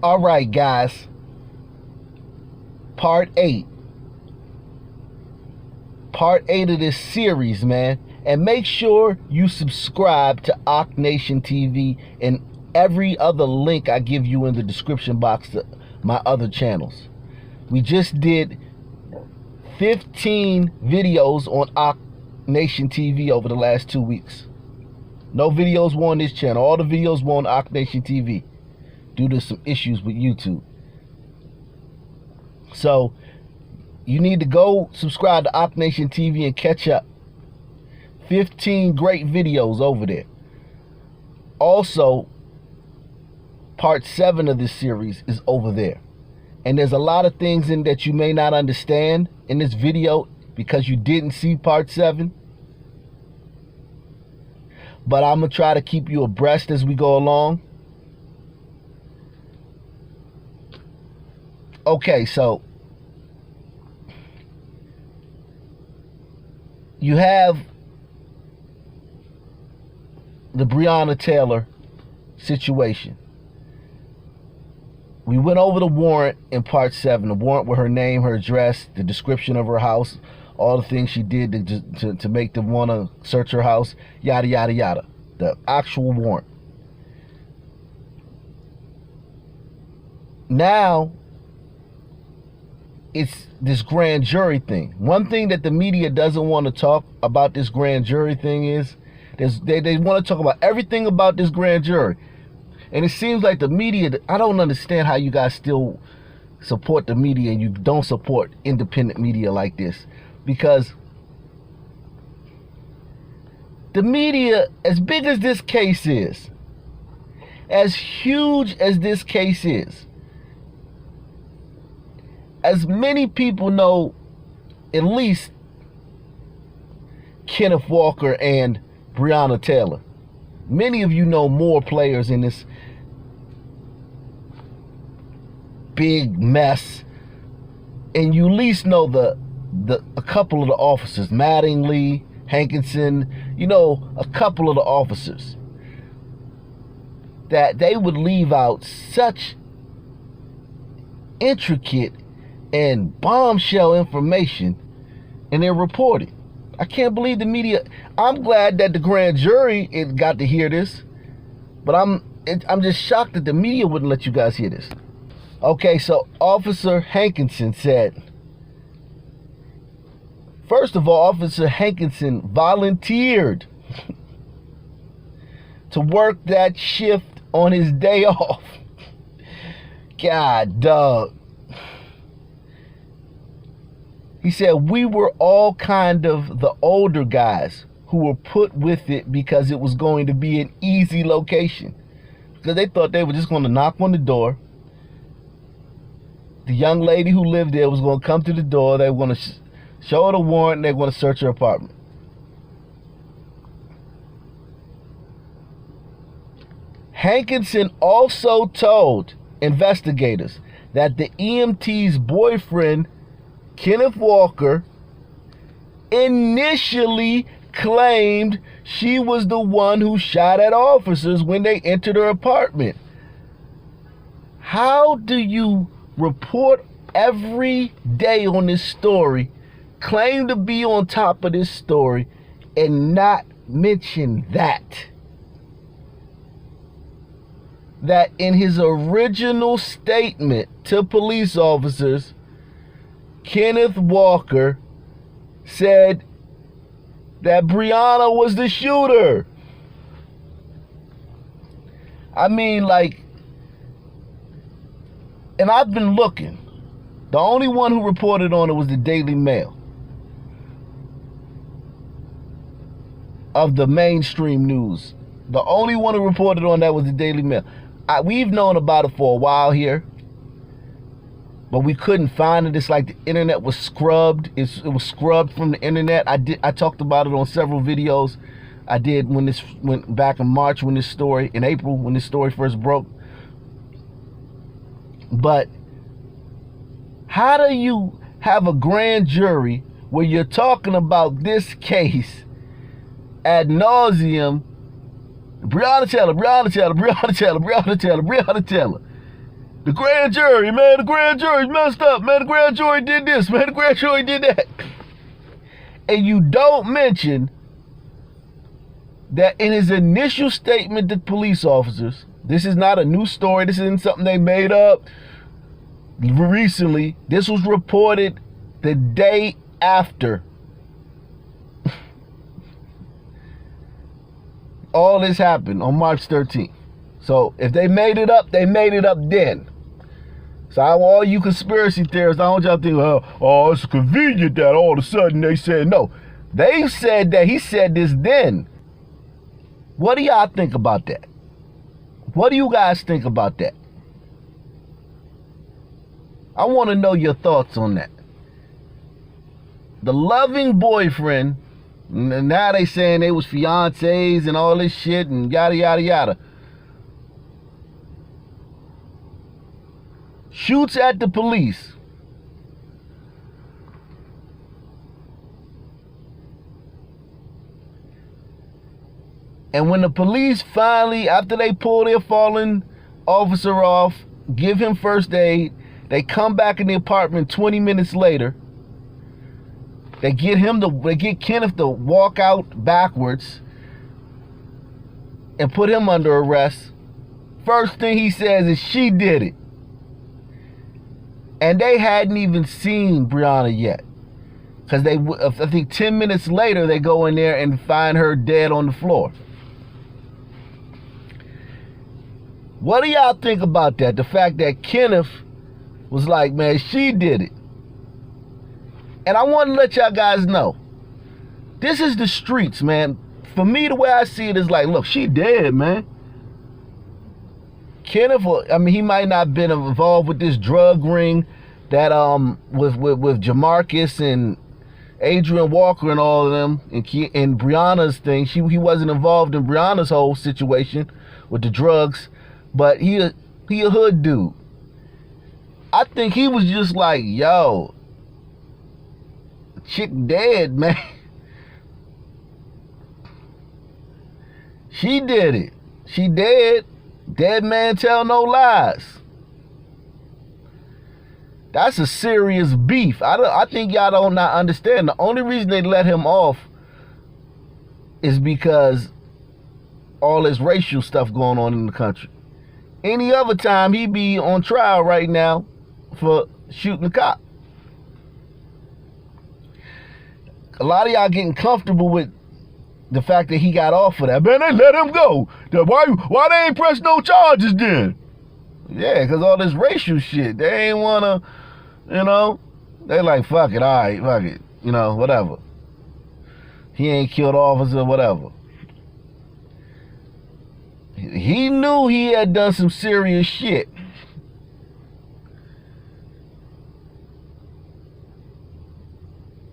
All right, guys. Part 8. Part 8 of this series, man. And make sure you subscribe to Ock Nation TV and every other link I give you in the description box to my other channels. We just did 15 videos on Ock Nation TV over the last 2 weeks. No videos were on this channel. All the videos were on Ock Nation TV due to some issues with YouTube. So you need to go subscribe to Ock Nation TV and catch up. 15 great videos over there. Also, part 7 of this series is over there. And there's a lot of things in that you may not understand in this video because you didn't see part 7. But I'm going to try to keep you abreast as we go along. Okay, so you have the Breonna Taylor situation. We went over the warrant in part 7. The warrant with her name, her address, the description of her house, all the things she did to make them want to search her house, yada, yada, yada. The actual warrant. Now, it's this grand jury thing. One thing that the media doesn't want to talk about this grand jury thing is they want to talk about everything about this grand jury. And it seems like the media, I don't understand how you guys still support the media and you don't support independent media like this. Because the media, as big as this case is, as huge as this case is, as many people know at least Kenneth Walker and Breonna Taylor. Many of you know more players in this big mess, and you at least know a couple of the officers, Mattingly, Hankinson, you know, a couple of the officers, that they would leave out such intricate and bombshell information in their reporting. I can't believe the media. I'm glad that the grand jury got to hear this, but I'm just shocked that the media wouldn't let you guys hear this. Okay, so Officer Hankinson said, first of all, Officer Hankinson volunteered to work that shift on his day off. God, dog. He said, we were all kind of the older guys who were put with it because it was going to be an easy location. Because they thought they were just going to knock on the door. The young lady who lived there was going to come to the door. They were going to show her the warrant and they were going to search her apartment. Hankinson also told investigators that the EMT's boyfriend, Kenneth Walker, initially claimed she was the one who shot at officers when they entered her apartment. How do you report every day on this story, claim to be on top of this story, and not mention that in his original statement to police officers, Kenneth Walker said that Breonna was the shooter? I mean, like, and I've been looking. The only one who reported on it was the Daily Mail of the mainstream news. The only one who reported on that was the Daily Mail. We've known about it for a while here, but we couldn't find it. It's like the internet was scrubbed. It was scrubbed from the internet. I talked about it on several videos I did when this went back in March, when this story, in April, when this story first broke. But how do you have a grand jury where you're talking about this case ad nauseum? Breonna Taylor, Breonna Taylor, Breonna Taylor, Breonna Taylor, Breonna Taylor. The grand jury, man, the grand jury messed up, man. The grand jury did this, man. The grand jury did that. And you don't mention that in his initial statement to police officers, this is not a new story. This isn't something they made up recently. This was reported the day after all this happened on March 13th. So if they made it up, they made it up then. So all you conspiracy theorists, I don't want y'all think, oh, it's convenient that all of a sudden they said no. They said that he said this then. What do y'all think about that? What do you guys think about that? I want to know your thoughts on that. The loving boyfriend, now they saying they was fiancés and all this shit and yada, yada, yada. Shoots at the police. And when the police finally, after they pull their fallen officer off, give him first aid, they come back in the apartment 20 minutes later. They get Kenneth to walk out backwards and put him under arrest. First thing he says is she did it. And they hadn't even seen Breonna yet. Because I think 10 minutes later, they go in there and find her dead on the floor. What do y'all think about that? The fact that Kenneth was like, man, she did it. And I want to let y'all guys know, this is the streets, man. For me, the way I see it is like, look, she dead, man. Kenneth, I mean, he might not have been involved with this drug ring that with Jamarcus and Adrian Walker and all of them, and Breonna's thing. He wasn't involved in Breonna's whole situation with the drugs, but he a hood dude. I think he was just like, yo, chick dead, man. She did it. She dead. Dead man tell no lies. That's a serious beef. I think y'all don't not understand. The only reason they let him off is because all this racial stuff going on in the country. Any other time, he'd be on trial right now for shooting a cop. A lot of y'all getting comfortable with the fact that he got off for that. Man, they let him go. Why they ain't press no charges then? Yeah, because all this racial shit. They ain't want to, you know. They like, fuck it, all right, fuck it. You know, whatever. He ain't killed officer, whatever. He knew he had done some serious shit.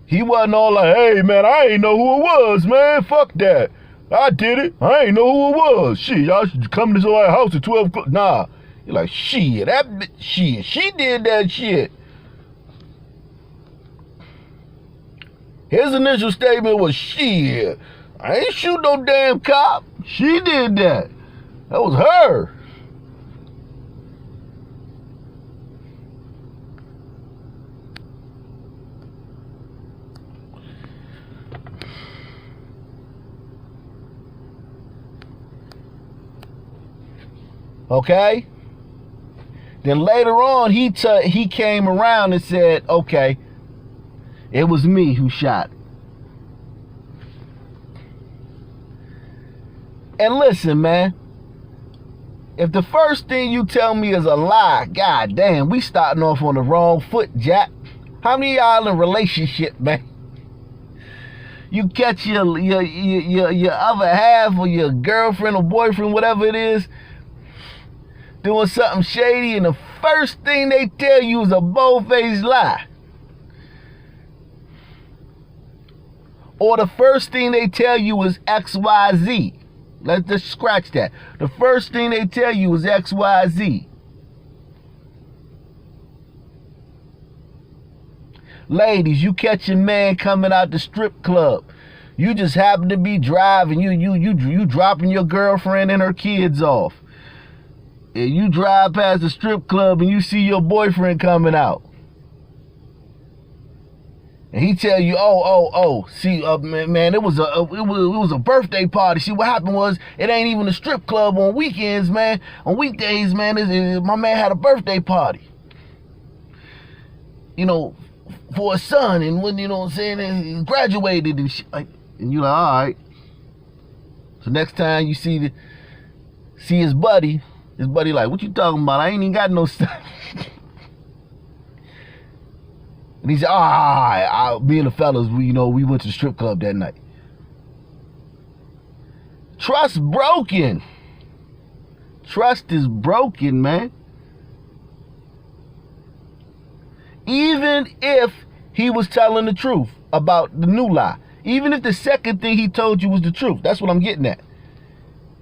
He wasn't all like, hey, man, I ain't know who it was, man. Fuck that. I did it. I ain't know who it was. Shit, y'all should come to this old house at 12 o'clock. Nah. You're like, shit, that bitch, shit. She did that shit. His initial statement was, shit, I ain't shoot no damn cop. She did that. That was her. Okay? Then later on, he came around and said, okay, it was me who shot. And listen, man, if the first thing you tell me is a lie, god damn, we starting off on the wrong foot, Jack. How many of y'all in a relationship, man? You catch your other half or your girlfriend or boyfriend, whatever it is, doing something shady, and the first thing they tell you is a bold-faced lie. Or the first thing they tell you is XYZ. Let's just scratch that. The first thing they tell you is XYZ. Ladies, you catch a man coming out the strip club. You just happen to be driving. You dropping your girlfriend and her kids off. and you drive past the strip club and you see your boyfriend coming out, and he tell you, see, man, it was a birthday party. See, what happened was, it ain't even a strip club on weekends, man. On weekdays, man, my man had a birthday party, for his son, and when, you know what I'm saying, and he graduated and shit, and you like, all right. So next time you see his buddy like, what you talking about? I ain't even got no stuff. And he said, me and the fellas, we went to the strip club that night. Trust broken. Trust is broken, man. Even if he was telling the truth about the new lie. Even if the second thing he told you was the truth. That's what I'm getting at.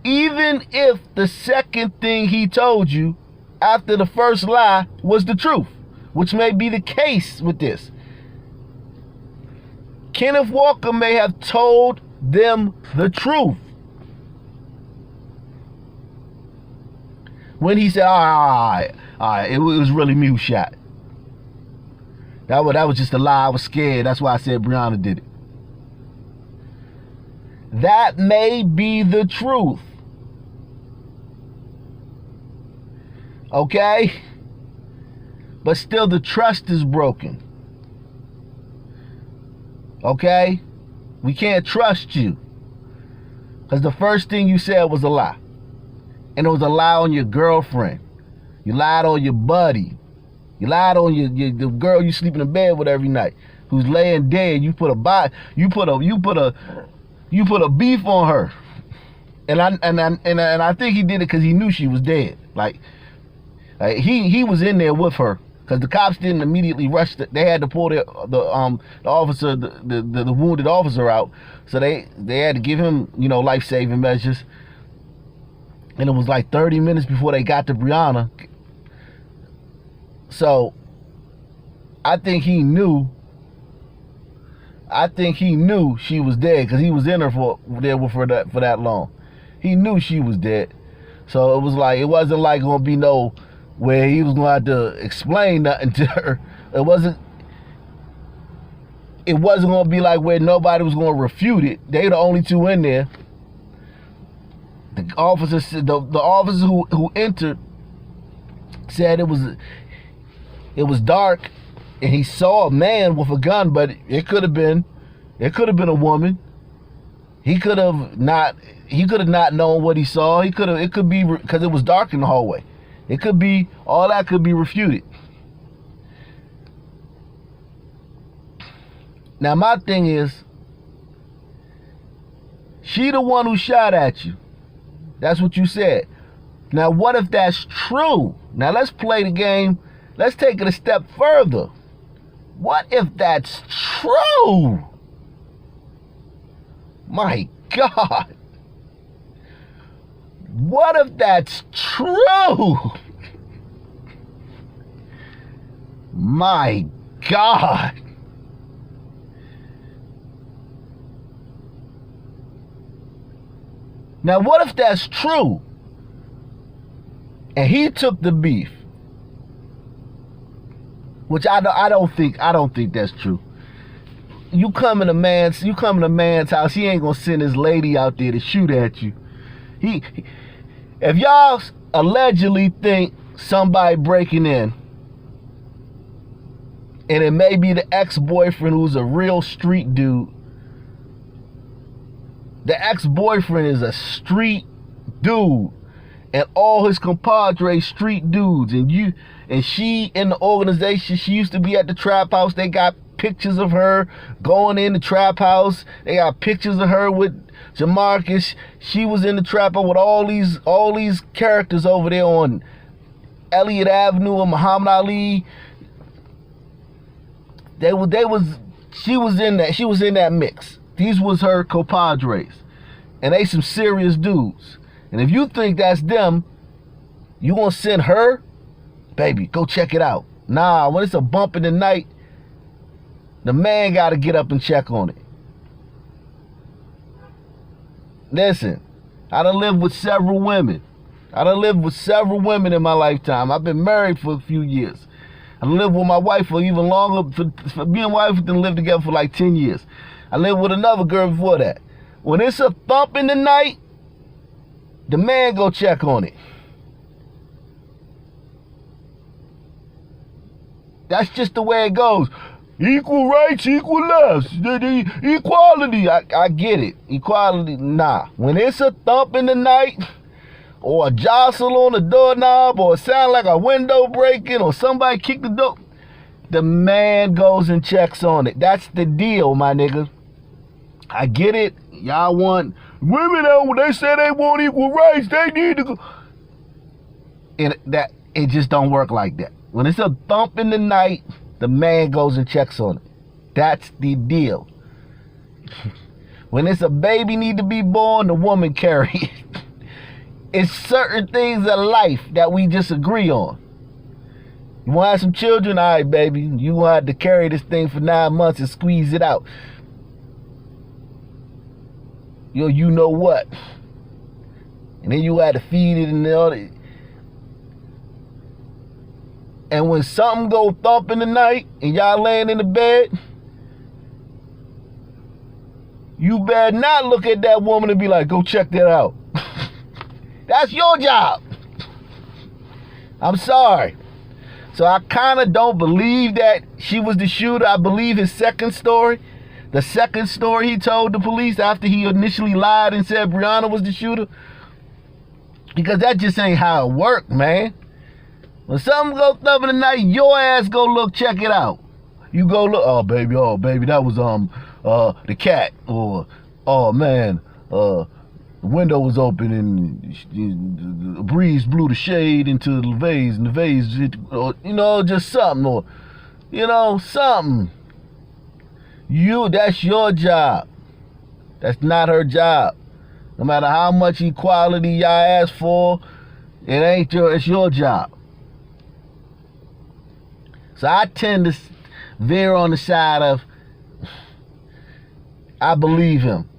Even if the second thing he told you after the first lie was the truth, which may be the case with this. Kenneth Walker may have told them the truth when he said, all right, it was really me who shot. That was just a lie. I was scared. That's why I said Breonna did it. That may be the truth. Okay? But still, the trust is broken. Okay? We can't trust you. Because the first thing you said was a lie. And it was a lie on your girlfriend. You lied on your buddy. You lied on the girl you sleep in the bed with every night, who's laying dead. You put a beef on her. And I think he did it because he knew she was dead. Like he was in there with her. Because the cops didn't immediately rush. They had to pull the officer, the wounded officer out. So they had to give him, life-saving measures. And it was like 30 minutes before they got to Breonna. So I think he knew she was dead because he was in her there with her for that long. He knew she was dead. So it wasn't like gonna be no where he was going to have to explain nothing to her. It wasn't going to be like where nobody was going to refute it. They the only two in there. The officers who entered said it was dark and he saw a man with a gun, but it could have been a woman. He could have not known what he saw. It could be because it was dark in the hallway. It could be, all that could be refuted. Now my thing is, she the one who shot at you. That's what you said. Now what if that's true? Now let's play the game. Let's take it a step further. What if that's true? My God. What if that's true? My God. Now, what if that's true? And he took the beef, which I don't think that's true. You come in a man's house, he ain't gonna send his lady out there to shoot at you. If y'all allegedly think somebody breaking in, and it may be the ex-boyfriend who's a real street dude. The ex-boyfriend is a street dude, and all his compadres street dudes, and she in the organization, she used to be at the trap house. They got pictures of her going in the trap house. They got pictures of her with Jamarcus. She was in the trap house with all these characters over there on Elliott Avenue and Muhammad Ali. She was in that mix. These was her compadres. And they some serious dudes. And if you think that's them, you gonna send her? Baby, go check it out. Nah, when it's a bump in the night, the man gotta get up and check on it. Listen, I done lived with several women. I done lived with several women in my lifetime. I've been married for a few years. I lived with my wife for even longer. For me and my wife done lived together for like 10 years. I lived with another girl before that. When it's a thump in the night, the man go check on it. That's just the way it goes. Equal rights, equal lefts, equality. I get it. Equality, nah. When it's a thump in the night, or a jostle on the doorknob, or it sound like a window breaking, or somebody kicked the door, the man goes and checks on it. That's the deal, my nigga. I get it. Y'all want women out when they say they want equal rights, they need to go. It just don't work like that. When it's a thump in the night, the man goes and checks on it. That's the deal. When it's a baby need to be born, the woman carry it. It's certain things in life that we just agree on. You want to have some children? All right, baby. You going to have to carry this thing for 9 months and squeeze it out. You know what? And then you had to feed it and all that. And when something go thump in the night and y'all laying in the bed, you better not look at that woman and be like, go check that out. That's your job. I'm sorry. So I kind of don't believe that she was the shooter. I believe his second story. The second story he told the police after he initially lied and said Breonna was the shooter. Because that just ain't how it worked, man. When something goes thump in the night, your ass go look, check it out. You go look, oh baby, that was the cat. Or, oh man, the window was open and the breeze blew the shade into the vase, and the vase, just something, or, something. That's your job. That's not her job. No matter how much equality y'all ask for, it's your job. So I tend to veer on the side of, I believe him.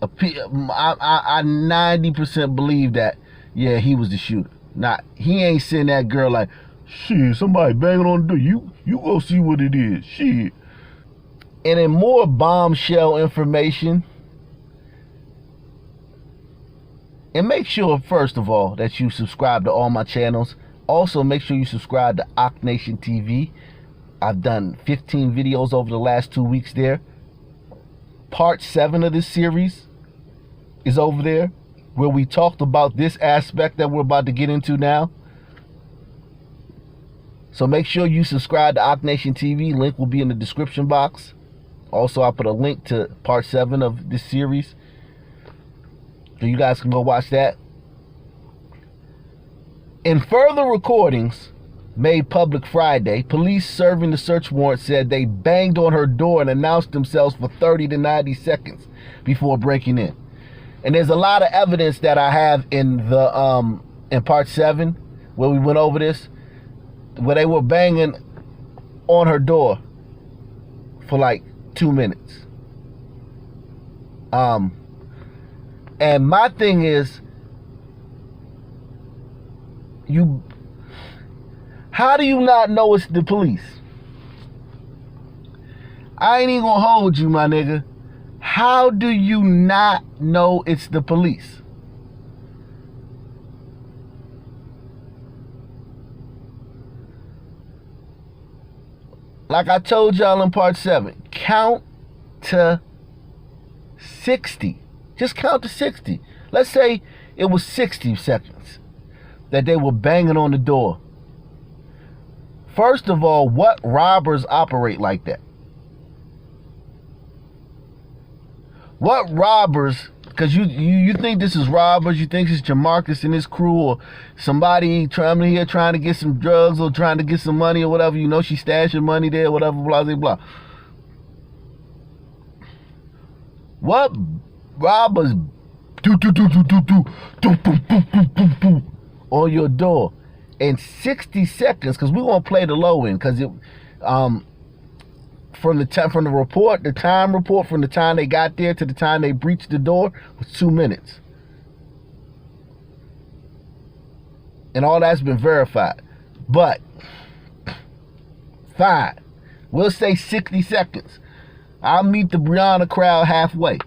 I 90% believe that, yeah, he was the shooter. He ain't seen that girl like, shit, somebody banging on the door. You go see what it is. Shit. And in more bombshell information, and make sure, first of all, that you subscribe to all my channels. Also, make sure you subscribe to Ock Nation TV. I've done 15 videos over the last 2 weeks there. Part 7 of this series is over there, where we talked about this aspect that we're about to get into now. So make sure you subscribe to Ock Nation TV. Link will be in the description box. Also, I put a link to part 7 of this series, so you guys can go watch that. In further recordings made public Friday, police serving the search warrant said they banged on her door and announced themselves for 30 to 90 seconds before breaking in. And there's a lot of evidence that I have in the in part 7, where we went over this, where they were banging on her door for like 2 minutes. And my thing is, how do you not know it's the police? I ain't even gonna hold you, my nigga. How do you not know it's the police? Like I told y'all in part 7, count to 60. Just count to 60. Let's say it was 60 seconds that they were banging on the door. First of all, what robbers operate like that? What robbers, because you think this is robbers, you think it's Jamarcus and his crew, or somebody trying here trying to get some drugs or trying to get some money or whatever, she's stashing money there, whatever, blah, blah, blah. What robbers do on your door in 60 seconds? Because we're gonna play the low end, because it from the time from the time report from the time they got there to the time they breached the door was 2 minutes. And all that's been verified. But, fine. We'll say 60 seconds. I'll meet the Breonna crowd halfway.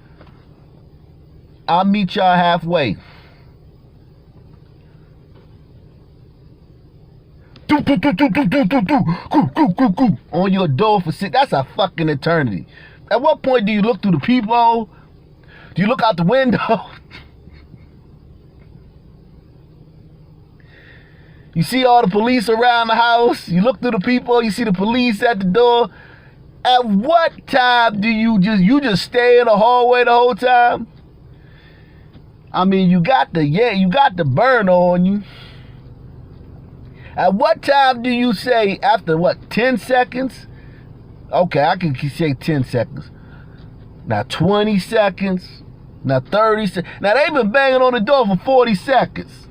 I'll meet y'all halfway. On your door for 6. That's a fucking eternity. At what point do you look through the peephole? Do you look out the window? You see all the police around the house. You look through the peephole. You see the police at the door. At what time do you just stay in the hallway the whole time? I mean, you got the burn on you. At what time do you say, after what, 10 seconds? Okay, I can say 10 seconds. Now 20 seconds. Now 30 seconds. Now they've been banging on the door for 40 seconds.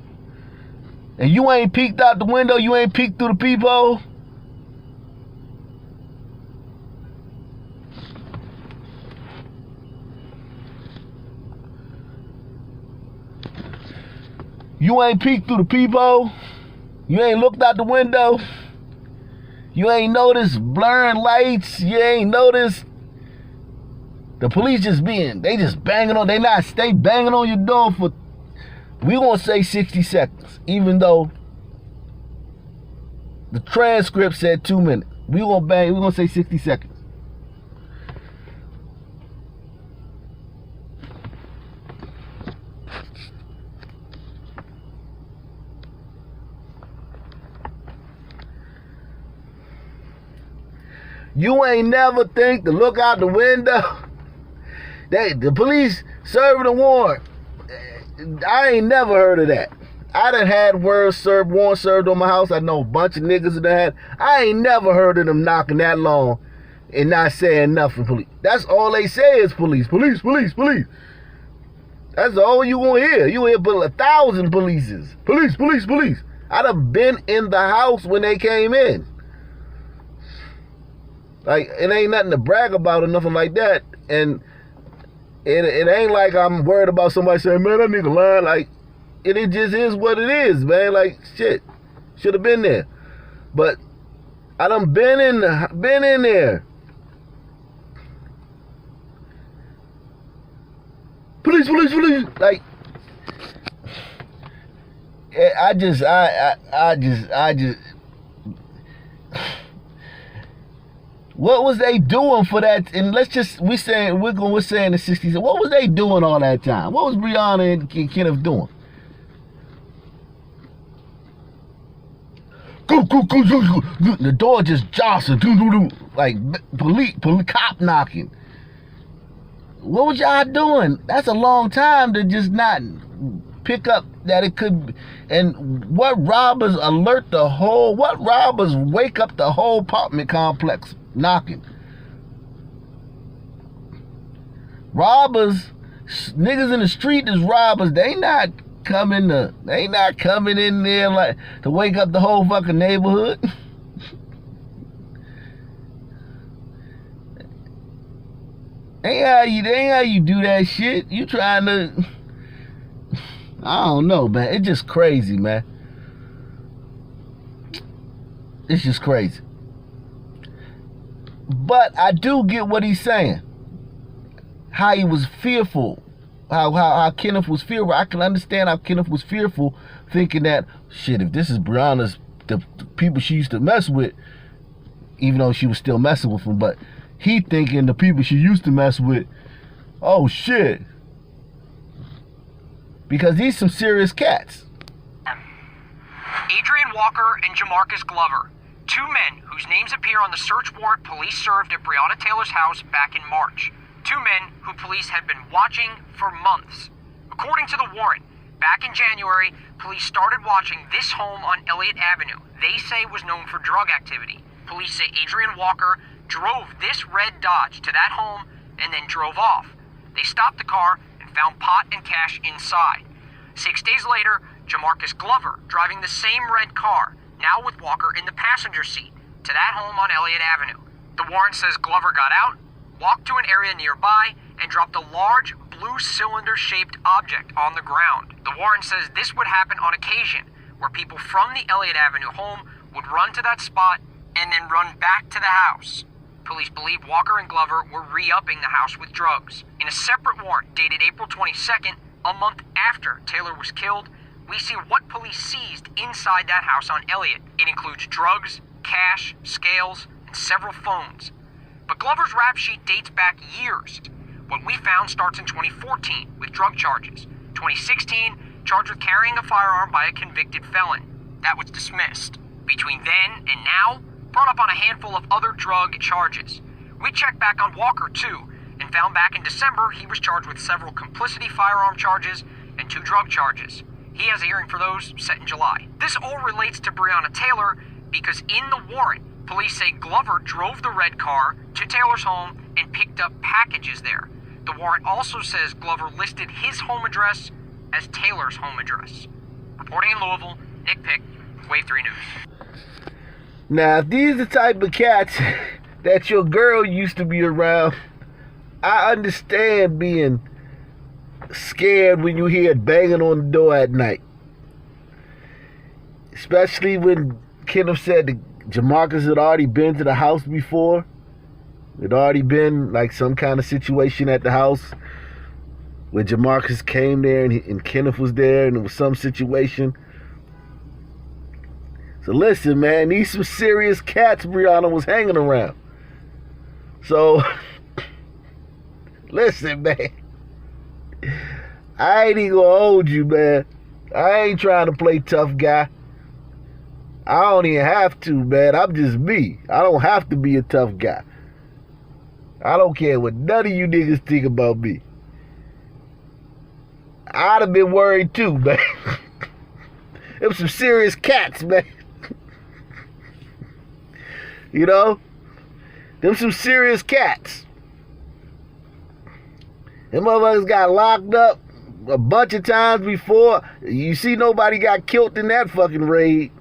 And you ain't peeked out the window, you ain't peeked through the peephole? You ain't peeked through the peephole? You ain't looked out the window? You ain't noticed blurring lights? You ain't noticed the police they just banging on, stay banging on your door for, we gonna say 60 seconds, even though the transcript said 2 minutes. We gonna say 60 seconds. You ain't never think to look out the window? The police serving a warrant. I ain't never heard of that. I done had warrant served on my house. I know a bunch of niggas that had. I ain't never heard of them knocking that long and not saying nothing. Police. That's all they say is police, police, police, police. That's all you gonna hear. You hear 1,000 polices. Police, police, police. I done been in the house when they came in. Like, it ain't nothing to brag about or nothing like that. And it ain't like I'm worried about somebody saying, man, that nigga lying. Like, it just is what it is, man. Like, shit. Should have been there. But I done been in there. Police, police, police. Like, I just what was they doing for that? And we're saying the 60s. What was they doing all that time? What was Breonna and Kenneth doing? Go. The door just jostled. Like police, cop knocking. What was y'all doing? That's a long time to just not pick up that it could be. And what robbers wake up the whole apartment complex knocking? Robbers, niggas in the street is robbers. They not coming in there like to wake up the whole fucking neighborhood. ain't how you do that shit. You trying to, I don't know, man. It's just crazy, man. It's just crazy. But I do get what he's saying. How he was fearful. How Kenneth was fearful. I can understand how Kenneth was fearful, thinking that, shit, if this is Breonna's, the people she used to mess with, even though she was still messing with him, but he thinking the people she used to mess with, oh shit. Because these some serious cats. Adrian Walker and Jamarcus Glover, two men whose names appear on the search warrant police served at Breonna Taylor's house back in March. Two men who police had been watching for months. According to the warrant, back in January, police started watching this home on Elliott Avenue they say was known for drug activity. Police say Adrian Walker drove this red Dodge to that home and then drove off. They stopped the car and found pot and cash inside. 6 days later, Jamarcus Glover driving the same red car, now with Walker in the passenger seat, to that home on Elliott Avenue. The warrant says Glover got out, walked to an area nearby, and dropped a large blue cylinder-shaped object on the ground. The warrant says this would happen on occasion, where people from the Elliott Avenue home would run to that spot and then run back to the house. Police believe Walker and Glover were re-upping the house with drugs. In a separate warrant dated April 22nd, a month after Taylor was killed, we see what police seized inside that house on Elliott. It includes drugs, cash, scales, and several phones. But Glover's rap sheet dates back years. What we found starts in 2014 with drug charges. 2016, charged with carrying a firearm by a convicted felon. That was dismissed. Between then and now, brought up on a handful of other drug charges. We checked back on Walker too, and found back in December he was charged with several complicity firearm charges and 2 drug charges. He has a hearing for those set in July. This all relates to Breonna Taylor because in the warrant, police say Glover drove the red car to Taylor's home and picked up packages there. The warrant also says Glover listed his home address as Taylor's home address. Reporting in Louisville, Nick Pick, Wave 3 News. Now, if these are the type of cats that your girl used to be around, I understand being scared when you hear it banging on the door at night. Especially when Kenneth said that Jamarcus had already been to the house before. There'd already been like some kind of situation at the house where Jamarcus came there and Kenneth was there and it was some situation. So listen, man, these some serious cats Breonna was hanging around. So, listen, man. I ain't even gonna hold you, man. I ain't trying to play tough guy. I don't even have to, man. I'm just me. I don't have to be a tough guy. I don't care what none of you niggas think about me. I'd have been worried too, man. Them some serious cats, man. You know? Them some serious cats. Them motherfuckers got locked up a bunch of times before. You see nobody got killed in that fucking raid.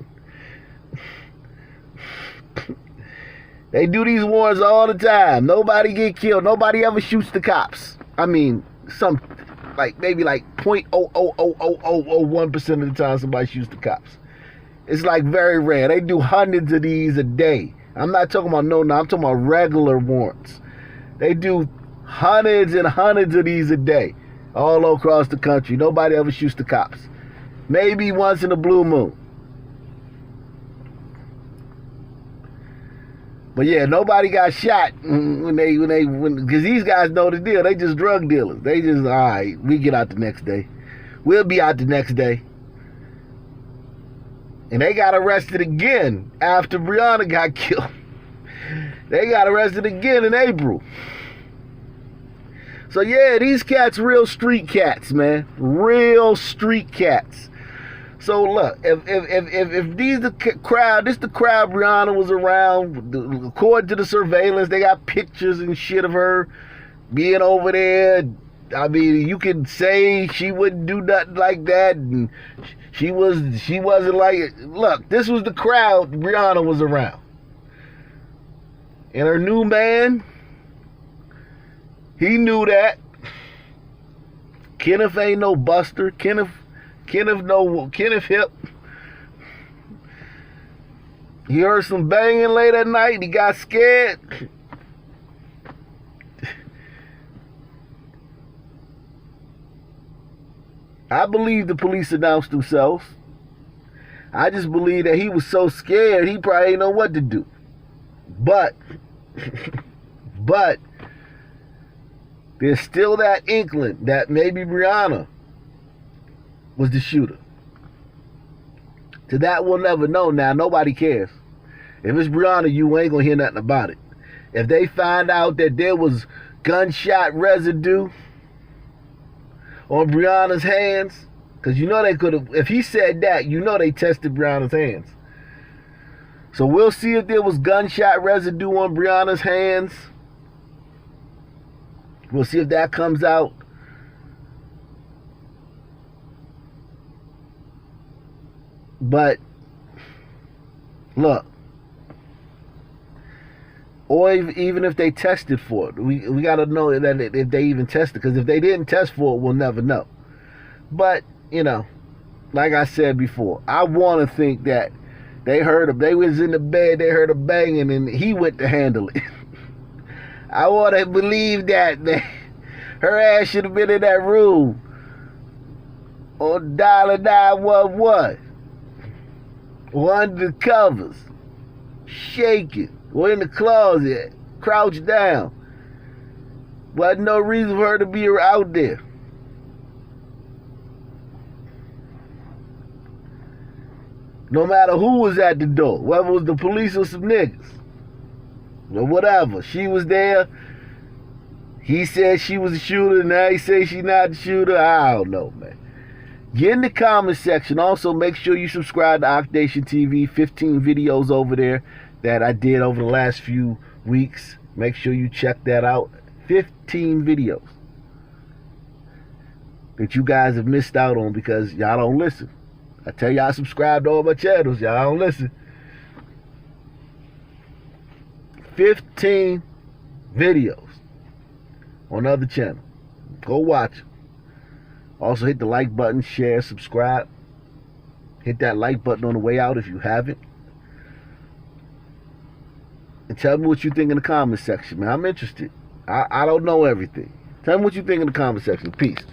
They do these wars all the time. Nobody get killed. Nobody ever shoots the cops. I mean, maybe 0.00001% of the time somebody shoots the cops. It's like very rare. They do hundreds of these a day. I'm not talking about I'm talking about regular warrants. They do hundreds and hundreds of these a day all across the country. Nobody ever shoots the cops. Maybe once in a blue moon. But yeah, nobody got shot because these guys know the deal. They just drug dealers. They just, all right, we get out the next day. We'll be out the next day. And they got arrested again after Breonna got killed. They got arrested again in April. So yeah, these cats real street cats, man. Real street cats. So look, if these the crowd, this the crowd Breonna was around, according to the surveillance, they got pictures and shit of her being over there. I mean, you can say she wouldn't do nothing like that, and she wasn't like, look, this was the crowd Breonna was around. And her new man, he knew that. Kenneth ain't no buster. Kenneth hip. He heard some banging late at night. He got scared. I believe the police announced themselves. I just believe that he was so scared he probably didn't know what to do. But there's still that inkling that maybe Breonna was the shooter. To that we'll never know now. Nobody cares. If it's Breonna, you ain't gonna hear nothing about it. If they find out that there was gunshot residue on Breonna's hands, because you know they could have, if he said that, you know they tested Breonna's hands. So we'll see if there was gunshot residue on Breonna's hands. We'll see if that comes out. But look, or even if they tested for it, we got to know that if they even tested, because if they didn't test for it, we'll never know. But you know, like I said before, I want to think that they was in the bed, they heard a banging, and he went to handle it. I want to believe that, man. Her ass should have been in that room or dial 911 or under the covers, shaking, or in the closet, crouched down. Wasn't no reason for her to be out there. No matter who was at the door, whether it was the police or some niggas, or whatever, she was there. He said she was the shooter, now he says she's not the shooter. I don't know, man. Get in the comment section. Also, make sure you subscribe to Octation TV. 15 videos over there that I did over the last few weeks. Make sure you check that out. 15 videos that you guys have missed out on because y'all don't listen. I tell y'all subscribe to all my channels. Y'all don't listen. 15 videos on other channel. Go watch. Also hit the like button, share, subscribe. Hit that like button on the way out if you haven't. And tell me what you think in the comment section, man. I'm interested. I don't know everything. Tell me what you think in the comment section. Peace.